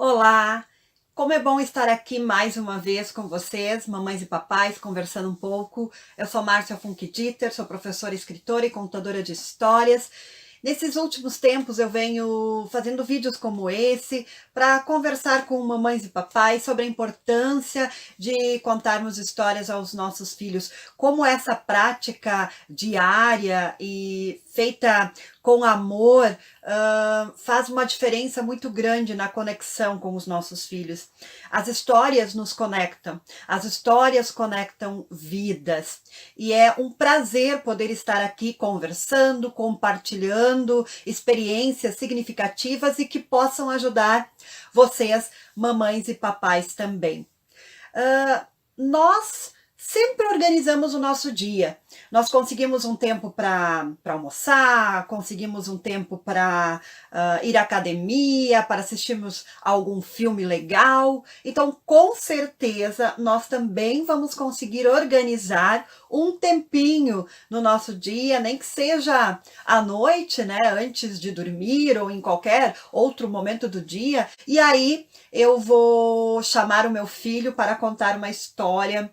Olá! Como é bom estar aqui mais uma vez com vocês, mamães e papais, conversando um pouco. Eu sou Márcia Funkdieter, sou professora, escritora e contadora de histórias. Nesses últimos tempos eu venho fazendo vídeos como esse para conversar com mamães e papais sobre a importância de contarmos histórias aos nossos filhos, como essa prática diária e feita com amor faz uma diferença muito grande na conexão com os nossos filhos. As histórias nos conectam, as histórias conectam vidas, e é um prazer poder estar aqui conversando, compartilhando experiências significativas e que possam ajudar vocês, mamães e papais também. Nós sempre organizamos o nosso dia. Nós conseguimos um tempo para almoçar, conseguimos um tempo para ir à academia, para assistirmos algum filme legal. Então, com certeza, nós também vamos conseguir organizar um tempinho no nosso dia, nem que seja à noite, né, antes de dormir ou em qualquer outro momento do dia. E aí eu vou chamar o meu filho para contar uma história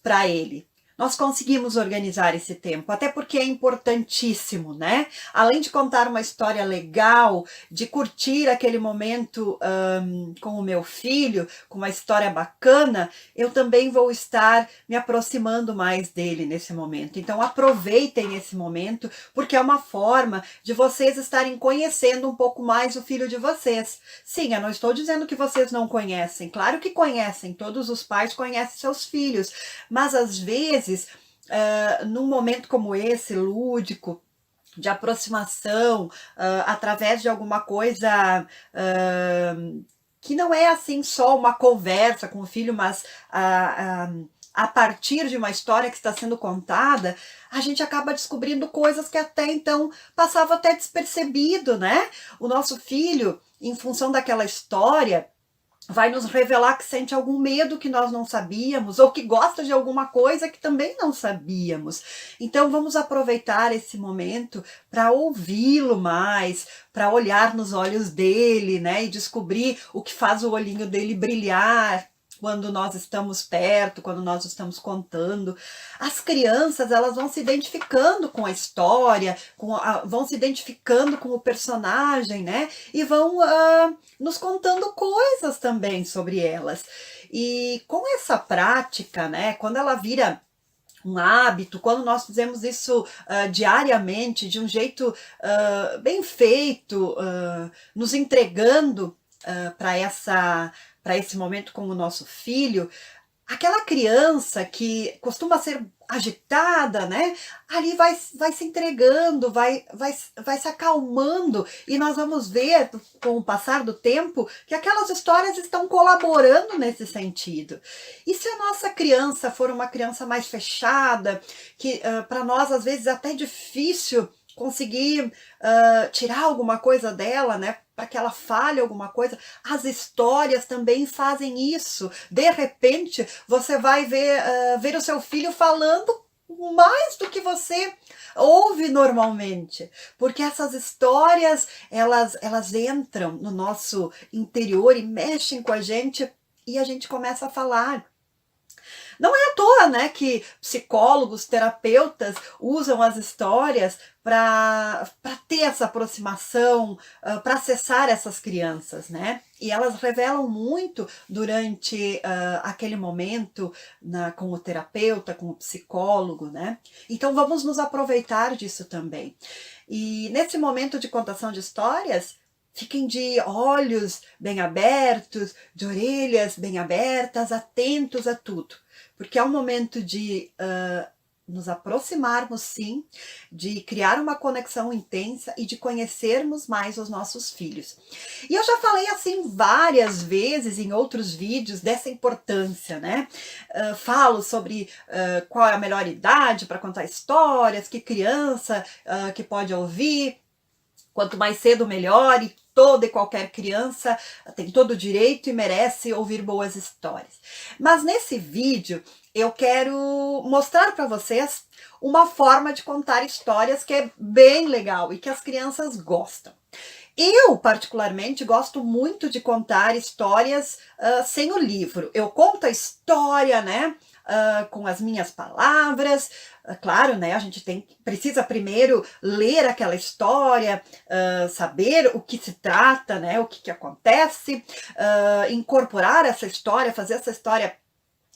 para ele. Nós conseguimos organizar esse tempo, até porque é importantíssimo, né? Além de contar uma história legal, de curtir aquele momento com o meu filho, com uma história bacana, eu também vou estar me aproximando mais dele nesse momento. Então aproveitem esse momento, porque é uma forma de vocês estarem conhecendo um pouco mais o filho de vocês. Sim, eu não estou dizendo que vocês não conhecem, claro que conhecem, todos os pais conhecem seus filhos, mas às vezes, num momento como esse, lúdico, de aproximação, através de alguma coisa que não é assim só uma conversa com o filho, mas a partir de uma história que está sendo contada, a gente acaba descobrindo coisas que até então passava até despercebido, né? O nosso filho, em função daquela história, vai nos revelar que sente algum medo que nós não sabíamos, ou que gosta de alguma coisa que também não sabíamos. Então vamos aproveitar esse momento para ouvi-lo mais, para olhar nos olhos dele, né, e descobrir o que faz o olhinho dele brilhar quando nós estamos perto, quando nós estamos contando. As crianças, elas vão se identificando com a história, vão se identificando com o personagem, né? E vão nos contando coisas também sobre elas. E com essa prática, né, quando ela vira um hábito, quando nós fizemos isso diariamente, de um jeito bem feito, nos entregando para esse momento com o nosso filho, aquela criança que costuma ser agitada, né, ali vai se entregando, vai se acalmando, e nós vamos ver, com o passar do tempo, que aquelas histórias estão colaborando nesse sentido. E se a nossa criança for uma criança mais fechada, que para nós às vezes é até difícil conseguir tirar alguma coisa dela, né, para que ela fale alguma coisa, as histórias também fazem isso. De repente, você vai ver o seu filho falando mais do que você ouve normalmente, porque essas histórias, elas entram no nosso interior e mexem com a gente, e a gente começa a falar. Não é à toa, né, que psicólogos, terapeutas usam as histórias para ter essa aproximação, para acessar essas crianças, né? E elas revelam muito durante aquele momento com o terapeuta, com o psicólogo, né? Então vamos nos aproveitar disso também. E nesse momento de contação de histórias, fiquem de olhos bem abertos, de orelhas bem abertas, atentos a tudo, porque é um momento de nos aproximarmos, sim, de criar uma conexão intensa e de conhecermos mais os nossos filhos. E eu já falei assim várias vezes em outros vídeos dessa importância, né? Falo sobre qual é a melhor idade para contar histórias, que criança que pode ouvir. Quanto mais cedo, melhor, e toda e qualquer criança tem todo o direito e merece ouvir boas histórias. Mas nesse vídeo eu quero mostrar para vocês uma forma de contar histórias que é bem legal e que as crianças gostam. Eu, particularmente, gosto muito de contar histórias sem o livro. Eu conto a história, né, com as minhas palavras. Claro, né, a gente precisa primeiro ler aquela história, saber o que se trata, né, o que, que acontece, incorporar essa história, fazer essa história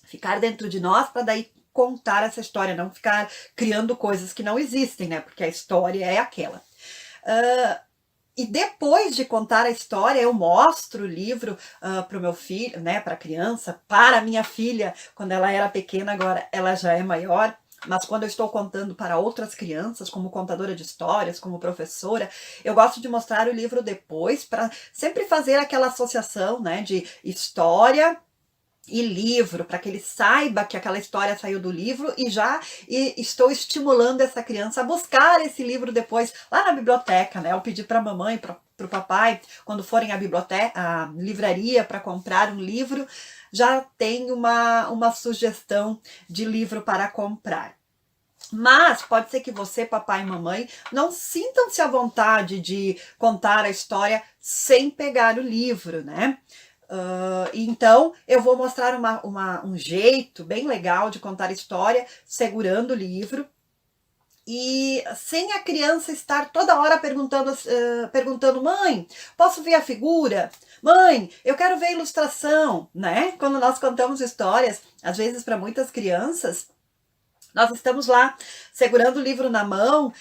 ficar dentro de nós para daí contar essa história, não ficar criando coisas que não existem, né, porque a história é aquela. E depois de contar a história, eu mostro o livro para o meu filho, né, para a criança, para a minha filha, quando ela era pequena, agora ela já é maior. Mas quando eu estou contando para outras crianças, como contadora de histórias, como professora, eu gosto de mostrar o livro depois, para sempre fazer aquela associação, né, de história e livro, para que ele saiba que aquela história saiu do livro e estou estimulando essa criança a buscar esse livro depois lá na biblioteca, né? Eu pedi para a mamãe, para o papai, quando forem à biblioteca, à livraria para comprar um livro, já tem uma sugestão de livro para comprar. Mas pode ser que você, papai e mamãe, não sintam-se à vontade de contar a história sem pegar o livro, né? Então, eu vou mostrar um jeito bem legal de contar história, segurando o livro, e sem a criança estar toda hora perguntando, mãe, posso ver a figura? Mãe, eu quero ver a ilustração, né? Quando nós contamos histórias, às vezes para muitas crianças, nós estamos lá, segurando o livro na mão,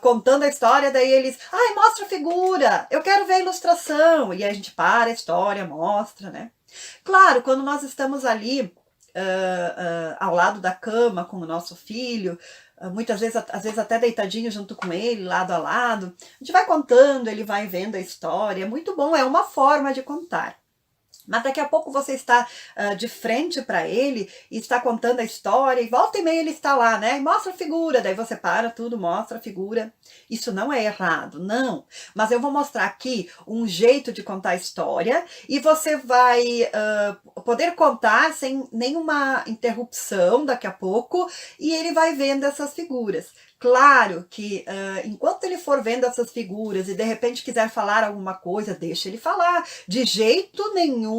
contando a história, daí eles, ai, mostra a figura, eu quero ver a ilustração. E aí a gente para a história, mostra, né? Claro, quando nós estamos ali, ao lado da cama com o nosso filho, muitas vezes, às vezes até deitadinho junto com ele, lado a lado, a gente vai contando, ele vai vendo a história, é muito bom, é uma forma de contar. Mas daqui a pouco você está de frente para ele e está contando a história, e volta e meia ele está lá, né? Mostra a figura, daí você para tudo, mostra a figura. Isso não é errado, não. Mas eu vou mostrar aqui um jeito de contar a história e você vai poder contar sem nenhuma interrupção daqui a pouco e ele vai vendo essas figuras. Claro que enquanto ele for vendo essas figuras e de repente quiser falar alguma coisa, deixa ele falar. De jeito nenhum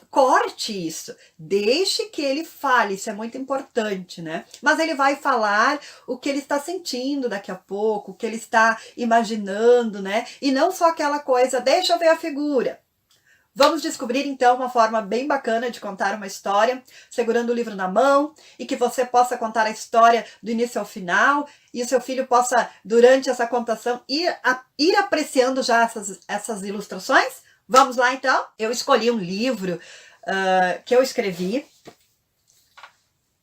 corte isso. Deixe que ele fale, isso é muito importante, né? Mas ele vai falar o que ele está sentindo daqui a pouco, o que ele está imaginando, né? E não só aquela coisa, deixa eu ver a figura. Vamos descobrir então uma forma bem bacana de contar uma história, segurando o livro na mão, e que você possa contar a história do início ao final, e o seu filho possa, durante essa contação, ir apreciando já essas ilustrações. Vamos lá então? Eu escolhi um livro que eu escrevi,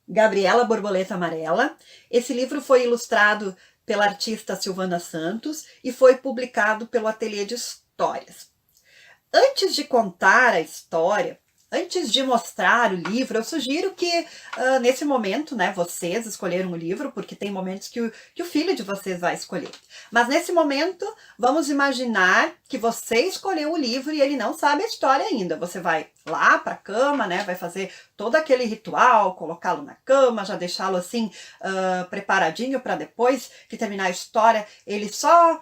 Gabriela Borboleta Amarela. Esse livro foi ilustrado pela artista Silvana Santos e foi publicado pelo Ateliê de Histórias. Antes de contar a história, antes de mostrar o livro, eu sugiro que nesse momento, né, vocês escolheram o livro, porque tem momentos que o filho de vocês vai escolher. Mas nesse momento, vamos imaginar que você escolheu o livro e ele não sabe a história ainda. Você vai lá para a cama, né, vai fazer todo aquele ritual, colocá-lo na cama, já deixá-lo assim preparadinho para depois que terminar a história, ele só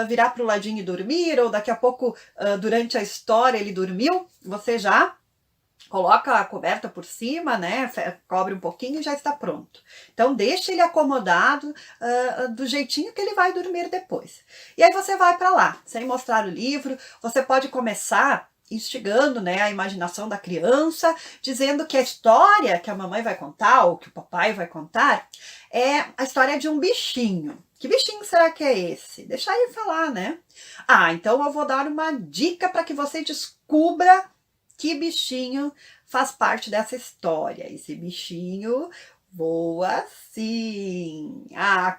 virar para o ladinho e dormir, ou daqui a pouco, durante a história, ele dormiu, você já coloca a coberta por cima, né, cobre um pouquinho e já está pronto. Então, deixa ele acomodado do jeitinho que ele vai dormir depois. E aí você vai para lá, sem mostrar o livro, você pode começar instigando, né, a imaginação da criança, dizendo que a história que a mamãe vai contar, ou que o papai vai contar, é a história de um bichinho. Que bichinho será que é esse? Deixa ele falar, né? Então eu vou dar uma dica para que você descubra que bichinho faz parte dessa história. Esse bichinho voa sim.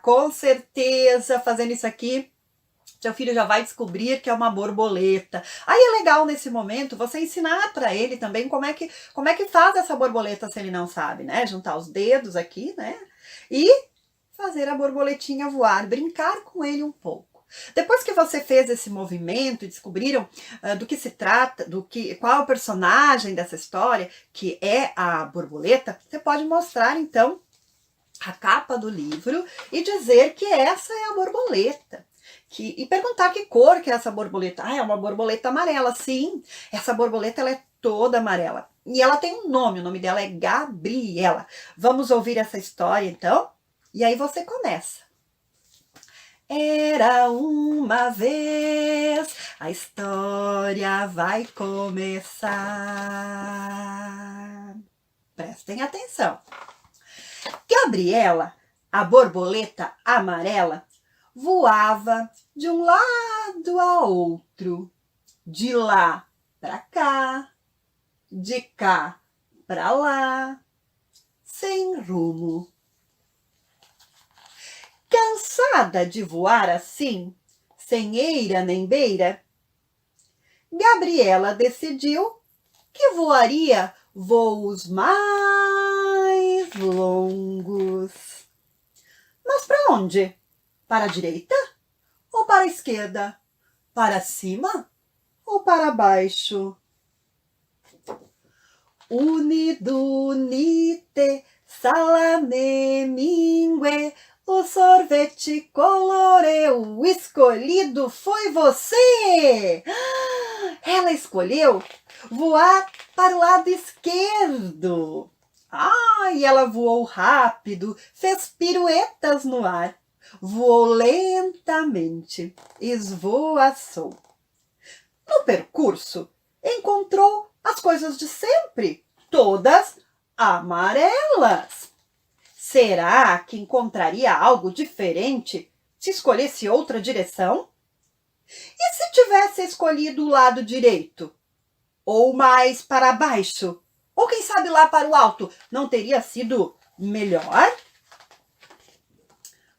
Com certeza, fazendo isso aqui, seu filho já vai descobrir que é uma borboleta. Aí é legal nesse momento você ensinar para ele também como é que faz essa borboleta se ele não sabe, né? Juntar os dedos aqui, né? E fazer a borboletinha voar, brincar com ele um pouco. Depois que você fez esse movimento e descobriram do que se trata, qual é o personagem dessa história, que é a borboleta, você pode mostrar então a capa do livro e dizer que essa é a borboleta, e perguntar que cor que é essa borboleta. Ah, é uma borboleta amarela. Sim, essa borboleta ela é toda amarela. E ela tem um nome, o nome dela é Gabriela. Vamos ouvir essa história então? E aí você começa. Era uma vez, a história vai começar. Prestem atenção. Gabriela, a borboleta amarela, voava de um lado a outro, de lá para cá, de cá para lá, sem rumo. Cansada de voar assim, sem eira nem beira, Gabriela decidiu que voaria voos mais longos. Mas para onde? Para a direita ou para a esquerda? Para cima ou para baixo? Unido, unite, salame, mingue, o sorvete coloreu, o escolhido foi você! Ela escolheu voar para o lado esquerdo. E ela voou rápido, fez piruetas no ar, voou lentamente, esvoaçou. No percurso, encontrou as coisas de sempre, todas amarelas. Será que encontraria algo diferente se escolhesse outra direção? E se tivesse escolhido o lado direito? Ou mais para baixo? Ou quem sabe lá para o alto? Não teria sido melhor?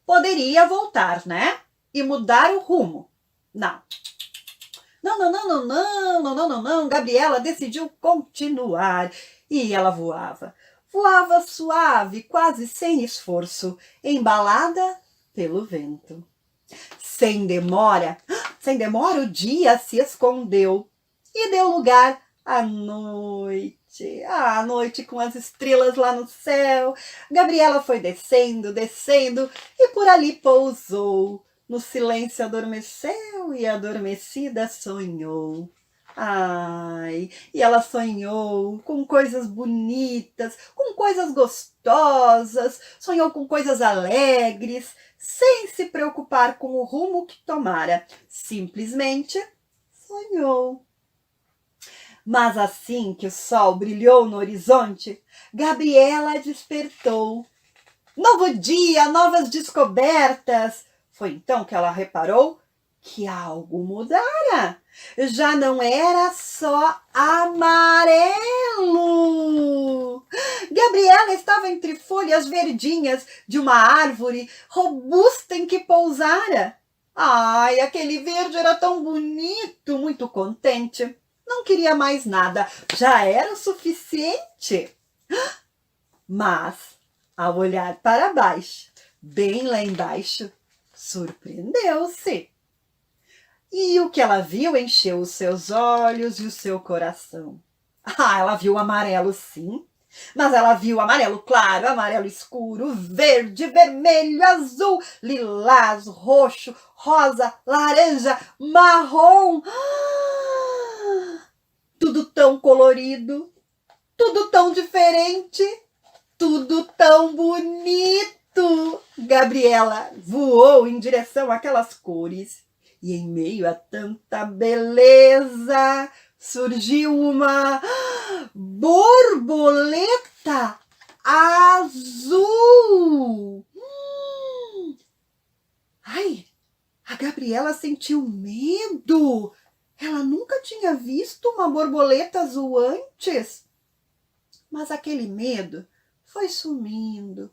Poderia voltar, né? E mudar o rumo. Não. Não. Gabriela decidiu continuar. E ela voava. Voava suave, quase sem esforço, embalada pelo vento. Sem demora o dia se escondeu e deu lugar à noite. A noite com as estrelas lá no céu. Gabriela foi descendo e por ali pousou. No silêncio adormeceu e adormecida sonhou. E ela sonhou com coisas bonitas, com coisas gostosas, sonhou com coisas alegres, sem se preocupar com o rumo que tomara. Simplesmente sonhou. Mas assim que o sol brilhou no horizonte, Gabriela despertou. Novo dia, novas descobertas. Foi então que ela reparou que algo mudara. Já não era só amarelo. Gabriela estava entre folhas verdinhas de uma árvore robusta em que pousara. Aquele verde era tão bonito, muito contente. Não queria mais nada, já era o suficiente. Mas, ao olhar para baixo, bem lá embaixo, surpreendeu-se. E o que ela viu encheu os seus olhos e o seu coração. Ela viu amarelo, sim, mas ela viu amarelo claro, amarelo escuro, verde, vermelho, azul, lilás, roxo, rosa, laranja, marrom. Tudo tão colorido, tudo tão diferente, tudo tão bonito. Gabriela voou em direção àquelas cores. E em meio a tanta beleza, surgiu uma borboleta azul. A Gabriela sentiu medo. Ela nunca tinha visto uma borboleta azul antes. Mas aquele medo foi sumindo.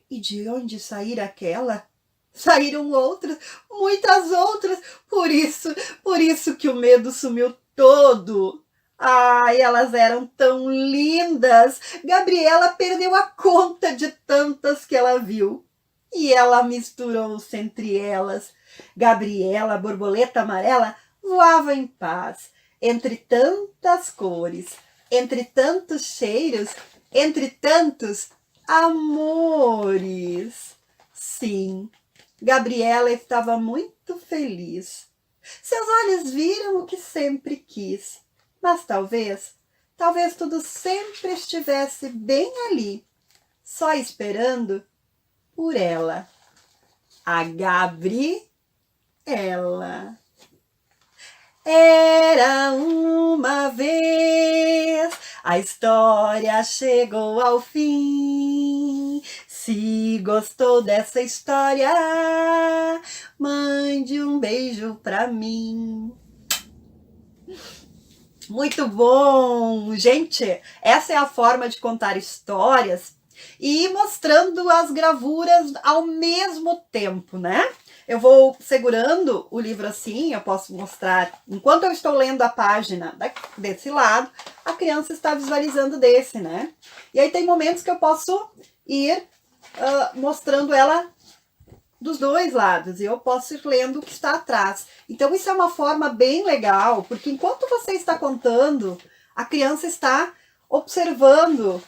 E de onde saíra aquela? Saíram outras, muitas outras. Por isso que o medo sumiu todo. Elas eram tão lindas. Gabriela perdeu a conta de tantas que ela viu. E ela misturou-se entre elas. Gabriela, a borboleta amarela, voava em paz, entre tantas cores, entre tantos cheiros, entre tantos amores. Sim, Gabriela estava muito feliz. Seus olhos viram o que sempre quis, mas talvez tudo sempre estivesse bem ali, só esperando por ela. A Gabriela. Era uma vez, a história chegou ao fim. Se gostou dessa história, mande um beijo pra mim. Muito bom! Gente, essa é a forma de contar histórias e ir mostrando as gravuras ao mesmo tempo, né? Eu vou segurando o livro assim, eu posso mostrar, enquanto eu estou lendo a página desse lado, a criança está visualizando desse, né? E aí tem momentos que eu posso ir mostrando ela dos dois lados, e eu posso ir lendo o que está atrás. Então isso é uma forma bem legal, porque enquanto você está contando, a criança está observando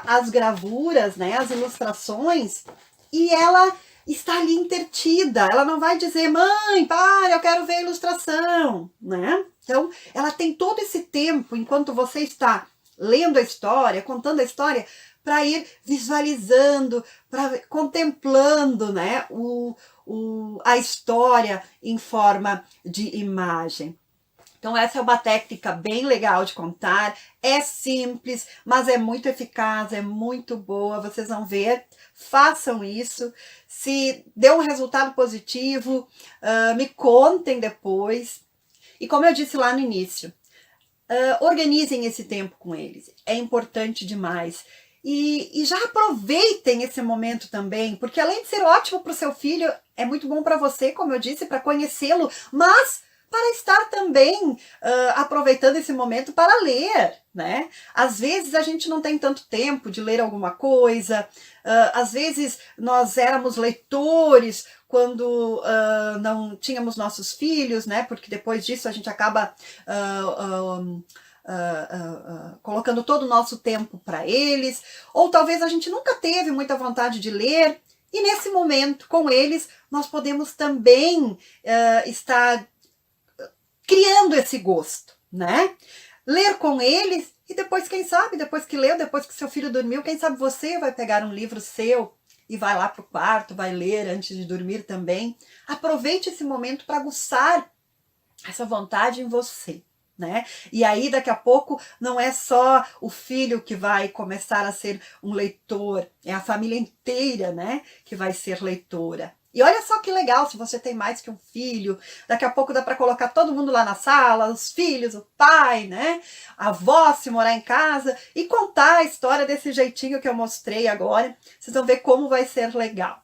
as gravuras, né, as ilustrações, e ela está ali intertida. Ela não vai dizer, mãe, para, eu quero ver a ilustração, né? Então ela tem todo esse tempo, enquanto você está lendo a história, contando a história, para ir visualizando, para contemplando, né, a história em forma de imagem. Então essa é uma técnica bem legal de contar, é simples, mas é muito eficaz, é muito boa, vocês vão ver, façam isso. Se deu um resultado positivo, me contem depois. E como eu disse lá no início, organizem esse tempo com eles, é importante demais. E já aproveitem esse momento também, porque além de ser ótimo para o seu filho, é muito bom para você, como eu disse, para conhecê-lo, mas para estar também aproveitando esse momento para ler, né? Às vezes a gente não tem tanto tempo de ler alguma coisa, às vezes nós éramos leitores quando não tínhamos nossos filhos, né? Porque depois disso a gente acaba colocando todo o nosso tempo para eles, ou talvez a gente nunca teve muita vontade de ler, e nesse momento, com eles, nós podemos também estar criando esse gosto, né? Ler com eles, e depois, quem sabe, depois que leu, depois que seu filho dormiu, quem sabe você vai pegar um livro seu e vai lá para o quarto, vai ler antes de dormir também. Aproveite esse momento para aguçar essa vontade em você, né? E aí daqui a pouco não é só o filho que vai começar a ser um leitor, é a família inteira, né, que vai ser leitora. E olha só que legal, se você tem mais que um filho, daqui a pouco dá para colocar todo mundo lá na sala, os filhos, o pai, né, a avó, se morar em casa, e contar a história desse jeitinho que eu mostrei agora. Vocês vão ver como vai ser legal.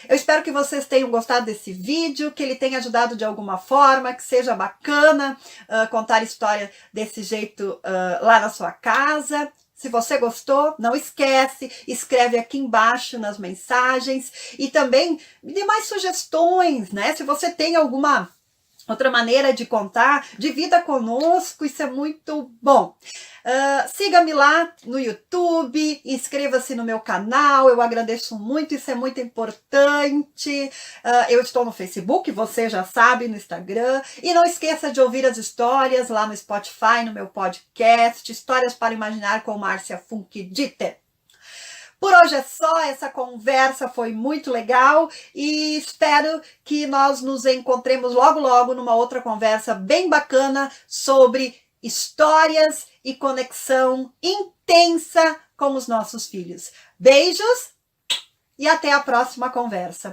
Eu espero que vocês tenham gostado desse vídeo, que ele tenha ajudado de alguma forma, que seja bacana contar história desse jeito lá na sua casa. Se você gostou, não esquece, escreve aqui embaixo nas mensagens e também me dê mais sugestões, né? Se você tem alguma outra maneira de contar, divida conosco, isso é muito bom. Siga-me lá no YouTube, inscreva-se no meu canal, eu agradeço muito, isso é muito importante. Eu estou no Facebook, você já sabe, no Instagram. E não esqueça de ouvir as histórias lá no Spotify, no meu podcast, Histórias para Imaginar com Márcia Funk Dieter. Por hoje é só, essa conversa foi muito legal e espero que nós nos encontremos logo logo numa outra conversa bem bacana sobre histórias e conexão intensa com os nossos filhos. Beijos e até a próxima conversa.